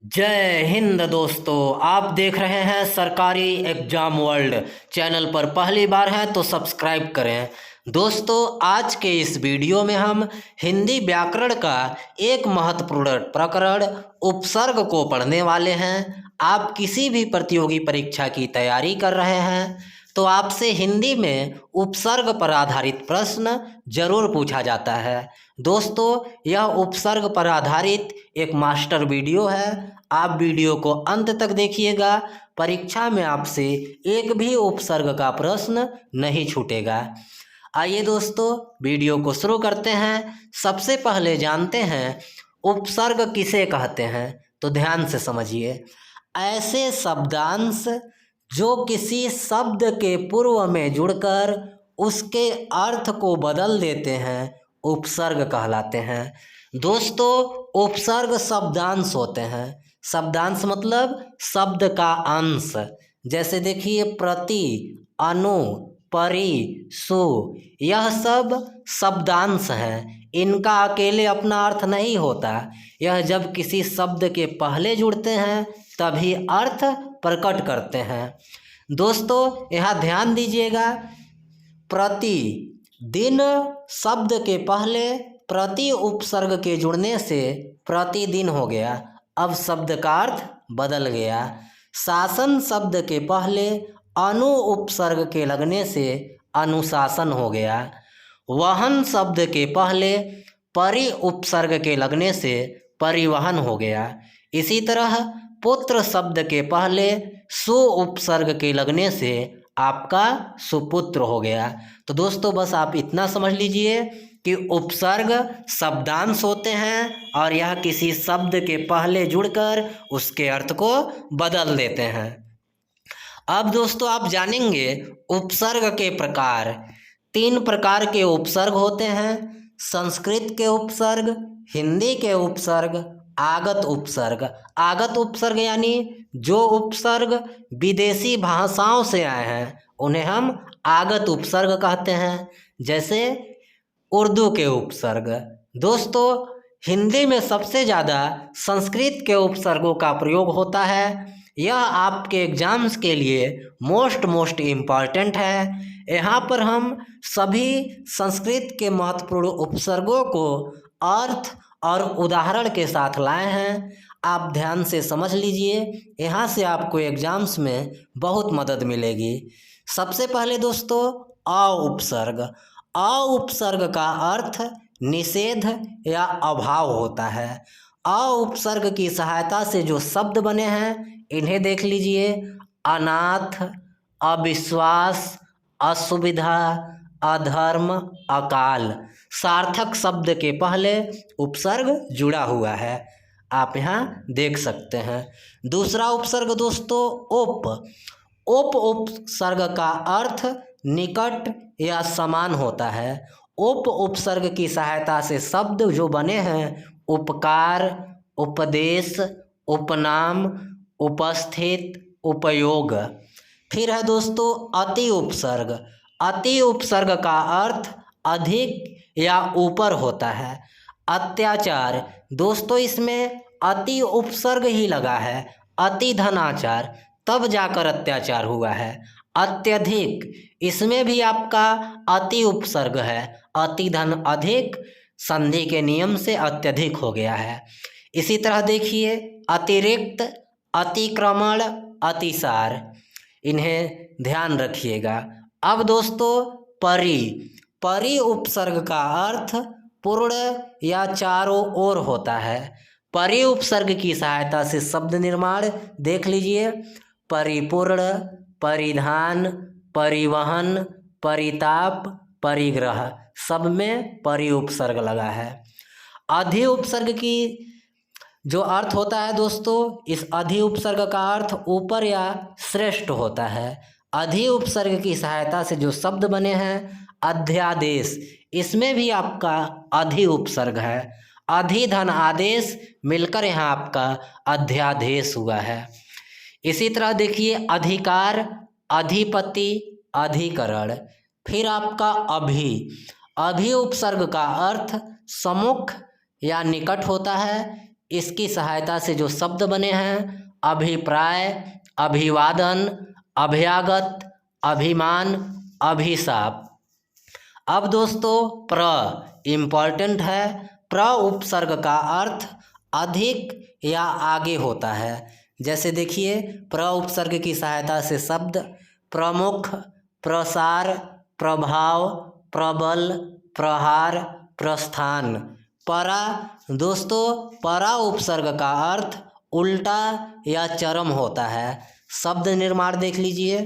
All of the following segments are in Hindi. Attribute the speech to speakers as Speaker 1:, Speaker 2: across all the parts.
Speaker 1: जय हिंद दोस्तों। आप देख रहे हैं सरकारी एग्जाम वर्ल्ड। चैनल पर पहली बार है तो सब्सक्राइब करें। दोस्तों, आज के इस वीडियो में हम हिंदी व्याकरण का एक महत्वपूर्ण प्रकरण उपसर्ग को पढ़ने वाले हैं। आप किसी भी प्रतियोगी परीक्षा की तैयारी कर रहे हैं तो आपसे हिंदी में उपसर्ग पर आधारित प्रश्न जरूर पूछा जाता है। दोस्तों, यह उपसर्ग पर आधारित एक मास्टर वीडियो है। आप वीडियो को अंत तक देखिएगा। परीक्षा में आपसे एक भी उपसर्ग का प्रश्न नहीं छूटेगा। आइए दोस्तों, वीडियो को शुरू करते हैं। सबसे पहले जानते हैं उपसर्ग किसे कहते हैं। तो ध्यान से समझिए। ऐसे शब्दांश जो किसी शब्द के पूर्व में जुड़कर उसके अर्थ को बदल देते हैं उपसर्ग कहलाते हैं। दोस्तों, उपसर्ग शब्दांश होते हैं। शब्दांश मतलब शब्द का अंश। जैसे देखिए, प्रति, अनु, परि, सु, यह सब शब्दांश हैं। इनका अकेले अपना अर्थ नहीं होता। यह जब किसी शब्द के पहले जुड़ते हैं तभी अर्थ प्रकट करते हैं। दोस्तों, यहाँ ध्यान दीजिएगा। प्रति दिन शब्द के पहले प्रति उपसर्ग के जुड़ने से प्रतिदिन हो गया। अब शब्द का अर्थ बदल गया। शासन शब्द के पहले अनु उपसर्ग के लगने से अनुशासन हो गया। वाहन शब्द के पहले परि उपसर्ग के लगने से परिवहन हो गया। इसी तरह पुत्र शब्द के पहले सु उपसर्ग के लगने से आपका सुपुत्र हो गया। तो दोस्तों, बस आप इतना समझ लीजिए कि उपसर्ग शब्दांश होते हैं और यह किसी शब्द के पहले जुड़कर उसके अर्थ को बदल देते हैं। अब दोस्तों, आप जानेंगे उपसर्ग के प्रकार। 3 प्रकार के उपसर्ग होते हैं। संस्कृत के उपसर्ग, हिंदी के उपसर्ग, आगत उपसर्ग। आगत उपसर्ग यानी जो उपसर्ग विदेशी भाषाओं से आए हैं उन्हें हम आगत उपसर्ग कहते हैं। जैसे उर्दू के उपसर्ग। दोस्तों, हिंदी में सबसे ज़्यादा संस्कृत के उपसर्गों का प्रयोग होता है। यह आपके एग्जाम्स के लिए मोस्ट इम्पॉर्टेंट है। यहाँ पर हम सभी संस्कृत के महत्वपूर्ण उपसर्गों को अर्थ और उदाहरण के साथ लाए हैं। आप ध्यान से समझ लीजिए। यहाँ से आपको एग्जाम्स में बहुत मदद मिलेगी। सबसे पहले दोस्तों, अ उपसर्ग। अ उपसर्ग का अर्थ निषेध या अभाव होता है। अ उपसर्ग की सहायता से जो शब्द बने हैं इन्हें देख लीजिए। अनाथ, अविश्वास, असुविधा, अधर्म, अकाल। सार्थक शब्द के पहले उपसर्ग जुड़ा हुआ है। आप यहाँ देख सकते हैं। दूसरा उपसर्ग दोस्तों, उप। उप उपसर्ग का अर्थ निकट या समान होता है। उप उपसर्ग की सहायता से शब्द जो बने हैं उपकार, उपदेश, उपनाम, उपस्थित, उपयोग। फिर है दोस्तों अति उपसर्ग। अति उपसर्ग का अर्थ अधिक या ऊपर होता है। अत्याचार। दोस्तों, इसमें अति उपसर्ग ही लगा है। अति धनाचार, तब जाकर अत्याचार हुआ है। अत्यधिक, इसमें भी आपका अति उपसर्ग है। अति धन अधिक, संधि के नियम से अत्यधिक हो गया है। इसी तरह देखिए, अतिरिक्त, अतिक्रमण, अतिसार। इन्हें ध्यान रखिएगा। अब दोस्तों, परि। परि उपसर्ग का अर्थ पूर्ण या चारों ओर होता है। परि उपसर्ग की सहायता से शब्द निर्माण देख लीजिए। परिपूर्ण, परिधान, परिवहन, परिताप, परिग्रह, सब में परि उपसर्ग लगा है। अधि उपसर्ग की जो अर्थ होता है दोस्तों, इस अधि उपसर्ग का अर्थ ऊपर या श्रेष्ठ होता है। अधि उपसर्ग की सहायता से जो शब्द बने हैं अध्यादेश, इसमें भी आपका अधि उपसर्ग है। अधि धन आदेश मिलकर यहाँ आपका अध्यादेश हुआ है। इसी तरह देखिए, अधिकार, अधिपति, अधिकरण। फिर आपका अभि। अभि उपसर्ग का अर्थ सम्मुख या निकट होता है। इसकी सहायता से जो शब्द बने हैं अभिप्राय, अभिवादन, अभ्यागत, अभिमान, अभिशाप। अब दोस्तों प्र इम्पॉर्टेंट है। प्र उपसर्ग का अर्थ अधिक या आगे होता है। जैसे देखिए प्र उपसर्ग की सहायता से शब्द प्रमुख, प्रसार, प्रभाव, प्रबल, प्रहार, प्रस्थान। परा दोस्तों परा उपसर्ग का अर्थ उल्टा या चरम होता है। शब्द निर्माण देख लीजिए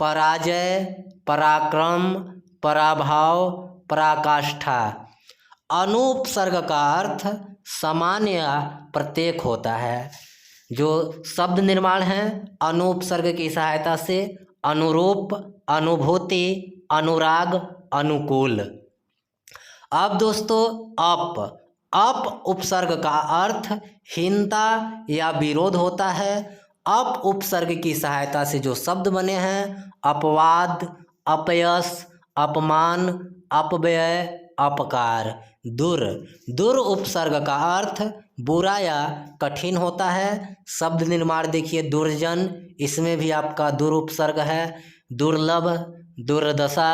Speaker 1: पराजय, पराक्रम, पराभाव, पराकाष्ठा। अनुपसर्ग का अर्थ समान या प्रत्येक होता है। जो शब्द निर्माण है अनुपसर्ग की सहायता से अनुरूप, अनुभूति, अनुराग, अनुकूल। अब दोस्तों अप उपसर्ग का अर्थ हीनता या विरोध होता है। अप उपसर्ग की सहायता से जो शब्द बने हैं अपवाद, अपयश, अपमान, अपव्यय, अपकार। दुर उपसर्ग का अर्थ बुरा या कठिन होता है। शब्द निर्माण देखिए दुर्जन, इसमें भी आपका दुर उपसर्ग है। दुर्लभ, दुर्दशा,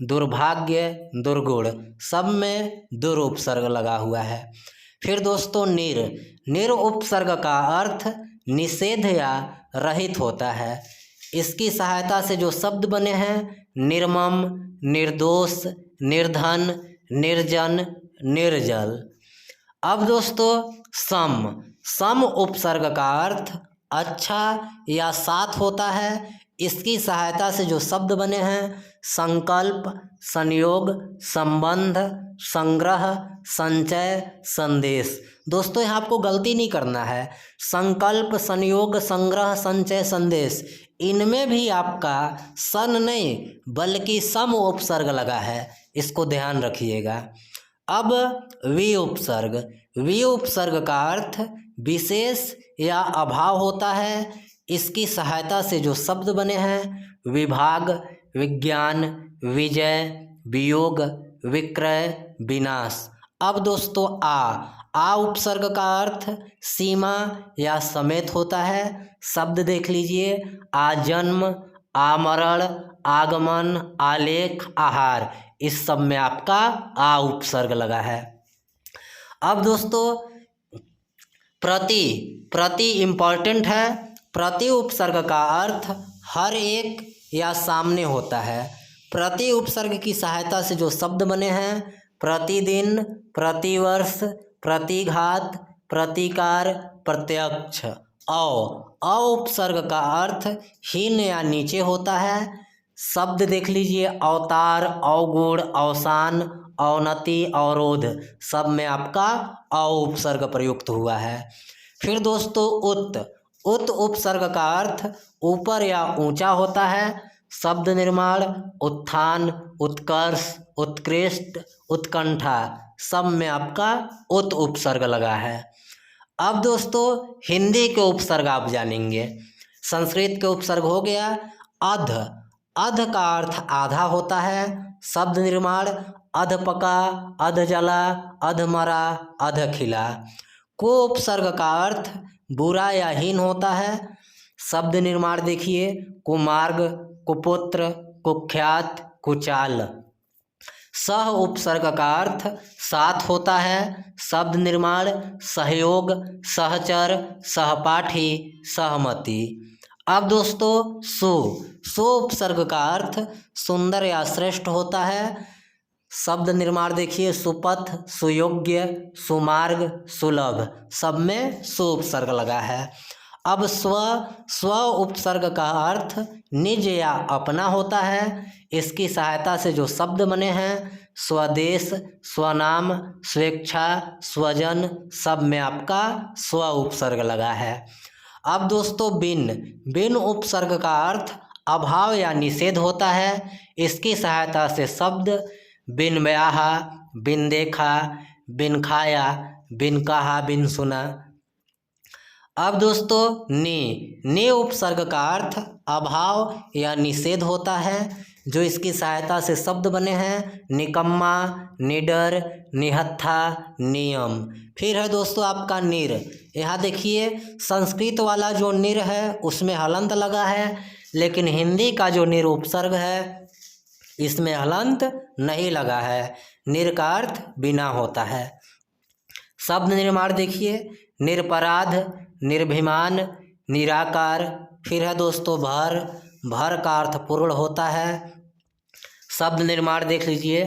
Speaker 1: दुर्भाग्य, दुर्गुण, सब में दुर उपसर्ग लगा हुआ है। फिर दोस्तों निर उपसर्ग का अर्थ निषेध या रहित होता है। इसकी सहायता से जो शब्द बने हैं निर्मम, निर्दोष, निर्धन, निर्जन, निर्जल। अब दोस्तों सम उपसर्ग का अर्थ अच्छा या साथ होता है। इसकी सहायता से जो शब्द बने हैं संकल्प, संयोग, संबंध, संग्रह, संचय, संदेश। दोस्तों यहाँ आपको गलती नहीं करना है। संकल्प, संयोग, संग्रह, संचय, संदेश, इनमें भी आपका सन नहीं बल्कि सम उपसर्ग लगा है, इसको ध्यान रखिएगा। अब वी उपसर्ग का अर्थ विशेष या अभाव होता है। इसकी सहायता से जो शब्द बने हैं विभाग, विज्ञान, विजय, वियोग, विक्रय, विनाश। अब दोस्तों आ उपसर्ग का अर्थ सीमा या समेत होता है। शब्द देख लीजिए आजन्म, आमरण, आगमन, आलेख, आहार, इस सब में आपका आ उपसर्ग लगा है। अब दोस्तों प्रति इम्पॉर्टेंट है। प्रति उपसर्ग का अर्थ हर एक या सामने होता है। प्रति उपसर्ग की सहायता से जो शब्द बने हैं प्रतिदिन, प्रतिवर्ष, प्रतिघात, प्रतिकार, प्रत्यक्ष। अ उपसर्ग का अर्थ हीन या नीचे होता है। शब्द देख लीजिए अवतार, अवगुण, अवसान, अवनति, अवरोध, सब में आपका अ उपसर्ग प्रयुक्त हुआ है। फिर दोस्तों उत उपसर्ग का अर्थ ऊपर या ऊंचा होता है। शब्द निर्माण उत्थान, उत्कर्ष, उत्कृष्ट, उत्कंठा, सब में आपका उत उपसर्ग लगा है। अब दोस्तों हिंदी के उपसर्ग आप जानेंगे। संस्कृत के उपसर्ग हो गया अध का अर्थ आधा होता है। शब्द निर्माण अधपका, अधजला, अधमरा, अधखिला। को उपसर्ग का अर्थ बुरा या हीन होता है। शब्द निर्माण देखिए कुमार्ग, कुपुत्र, कुख्यात, कुचाल। सह उपसर्ग का अर्थ साथ होता है। शब्द निर्माण सहयोग, सहचर, सहपाठी, सहमति। अब दोस्तों सु उपसर्ग का अर्थ सुंदर या श्रेष्ठ होता है। शब्द निर्माण देखिए सुपथ, सुयोग्य, सुमार्ग, सुलभ, सब में सु उपसर्ग लगा है। अब स्व उपसर्ग का अर्थ निज या अपना होता है। इसकी सहायता से जो शब्द बने हैं स्वदेश, स्वनाम, स्वेच्छा, स्वजन, सब में आपका स्व उपसर्ग लगा है। अब दोस्तों बिन उपसर्ग का अर्थ अभाव या निषेध होता है। इसकी सहायता से शब्द बिन ब्याहा, बिन देखा, बिन खाया, बिन कहा, बिन सुना। अब दोस्तों ने उपसर्ग का अर्थ अभाव या निषेध होता है। जो इसकी सहायता से शब्द बने हैं निकम्मा, निडर, निहत्था, नियम। फिर है दोस्तों आपका निर। यहाँ देखिए संस्कृत वाला जो निर है उसमें हलंत लगा है, लेकिन हिंदी का जो निर उपसर्ग है इसमें हलंत नहीं लगा है। निर का अर्थ बिना होता है। शब्द निर्माण देखिए निरपराध, निर्भिमान, निराकार। फिर है दोस्तों भर। भर का अर्थ पूर्ण होता है। शब्द निर्माण देख लीजिए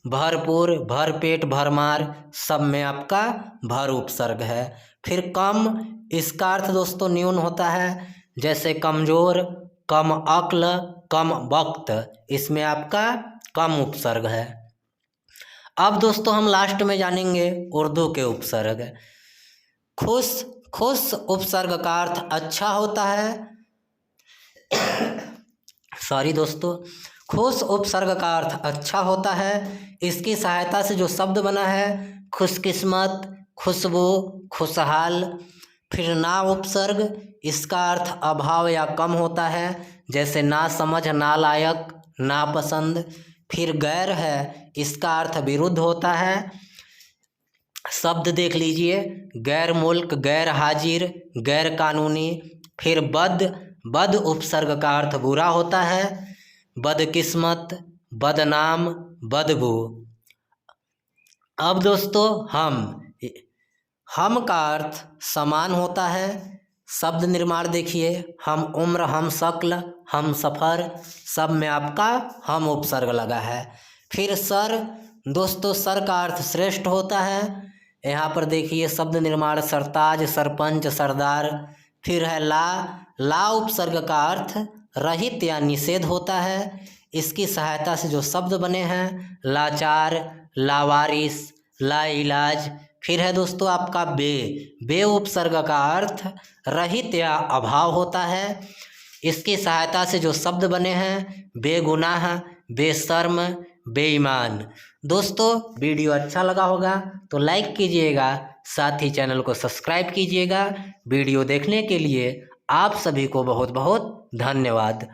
Speaker 1: भरपूर, भरपेट, भरमार, सब में आपका भर उपसर्ग है। फिर कम, इसका अर्थ दोस्तों न्यून होता है, जैसे कमजोर, कम अक्ल, कम वक्त, इसमें आपका कम उपसर्ग है। अब दोस्तों हम लास्ट में जानेंगे उर्दू के उपसर्ग। खुश, खुश उपसर्ग का अर्थ अच्छा होता है। सॉरी दोस्तों, खुश उपसर्ग का अर्थ अच्छा होता है। इसकी सहायता से जो शब्द बना है खुशकिस्मत, खुशबू, खुशहाल। फिर ना उपसर्ग, इसका अर्थ अभाव या कम होता है, जैसे ना समझ, नालायक, नापसंद। फिर गैर है, इसका अर्थ विरुद्ध होता है। शब्द देख लीजिए गैर मुल्क, गैर हाजिर, गैर कानूनी। फिर बद, बद उपसर्ग का अर्थ बुरा होता है, बदकिस्मत, बदनाम, बदबू। अब दोस्तों हम का अर्थ समान होता है। शब्द निर्माण देखिए हम उम्र, हम शक्ल, हम सफ़र, सब में आपका हम उपसर्ग लगा है। फिर सर, दोस्तों सर का अर्थ श्रेष्ठ होता है। यहाँ पर देखिए शब्द निर्माण सरताज, सरपंच, सरदार। फिर है ला। ला उपसर्ग का अर्थ रहित या निषेध होता है। इसकी सहायता से जो शब्द बने हैं लाचार, लावारिस, लाइलाज। फिर है दोस्तों आपका बे। बे उपसर्ग का अर्थ रहित या अभाव होता है। इसकी सहायता से जो शब्द बने हैं बेगुनाह, बेशर्म, बेईमान। दोस्तों वीडियो अच्छा लगा होगा तो लाइक कीजिएगा, साथ ही चैनल को सब्सक्राइब कीजिएगा। वीडियो देखने के लिए आप सभी को बहुत बहुत धन्यवाद।